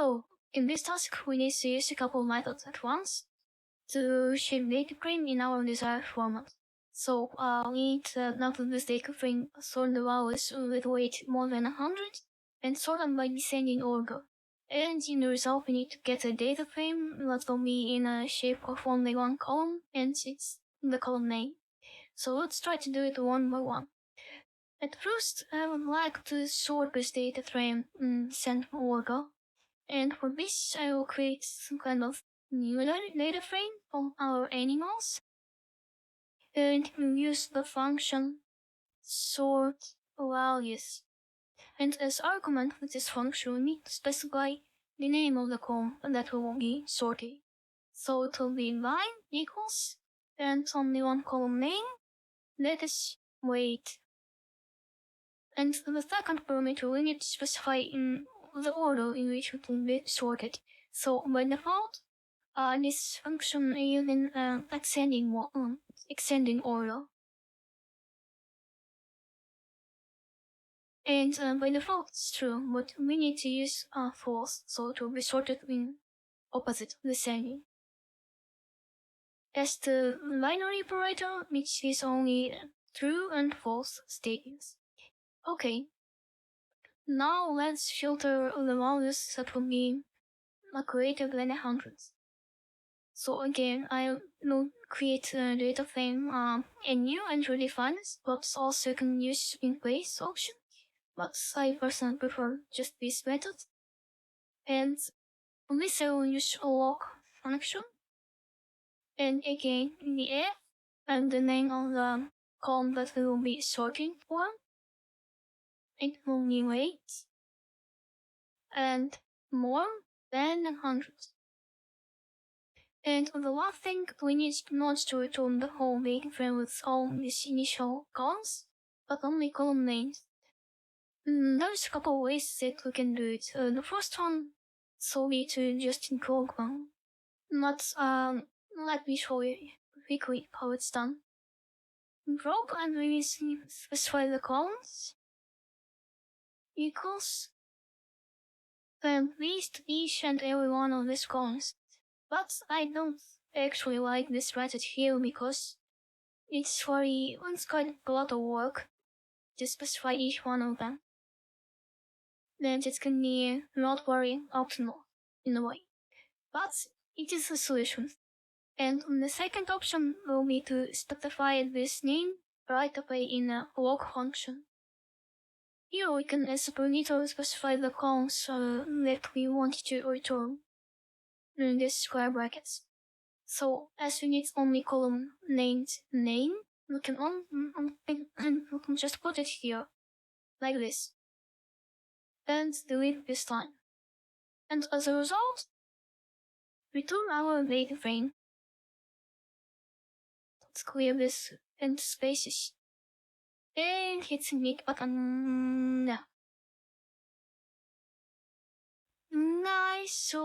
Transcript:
Hello, in this task we need to use a couple methods at once to shape dataframe in our desired format. So we need to download this dataframe, sort the values with weight more than 100, and sort them by descending order. And in the result we need to get a dataframe that will be in a shape of only one column, and it's the column name. So let's try to do it one by one. At first, I would like to sort this dataframe in central order. And for this, I will create some kind of new data frame for our animals. And we'll use the function sort values. And as argument for this function, we need to specify the name of the column that will be sorted. So it will be line equals, and only one column name, that is weight. And the second parameter we need to specify in the order in which it will be sorted. So by default, this function is using extending order. And by default it's true, but we need to use false, so it will be sorted in opposite descending. As the binary operator, which is only true and false statements. Okay. Now let's filter the values that will be greater than 100. So again, I will create a data frame new and redefine it, but also you can use in place option. But I personally prefer just this method. And on this I will use a log function. And again, in the f and the name of the column that we will be sorting for. It will be weight and more than 100. And the last thing, we need not to return the whole data frame with all these initial columns, but only column names. There's a couple ways that we can do it. The first one will be to just encode one. Let me show you quickly how it's done. Probe and we specify the columns equals at least each and every one of these columns. But I don't actually like this method here because it's quite a lot of work to specify each one of them. Then it can be not very optimal in a way. But it is a solution. And the second option will be to specify this name right away in a log function. Here we can as a parameter specify the columns that we want to return in these square brackets. So as we need only column named name, we can just put it here, like this, and delete this line. And as a result, return our data frame. Let's clear this empty spaces. And hit the make button. Nice. So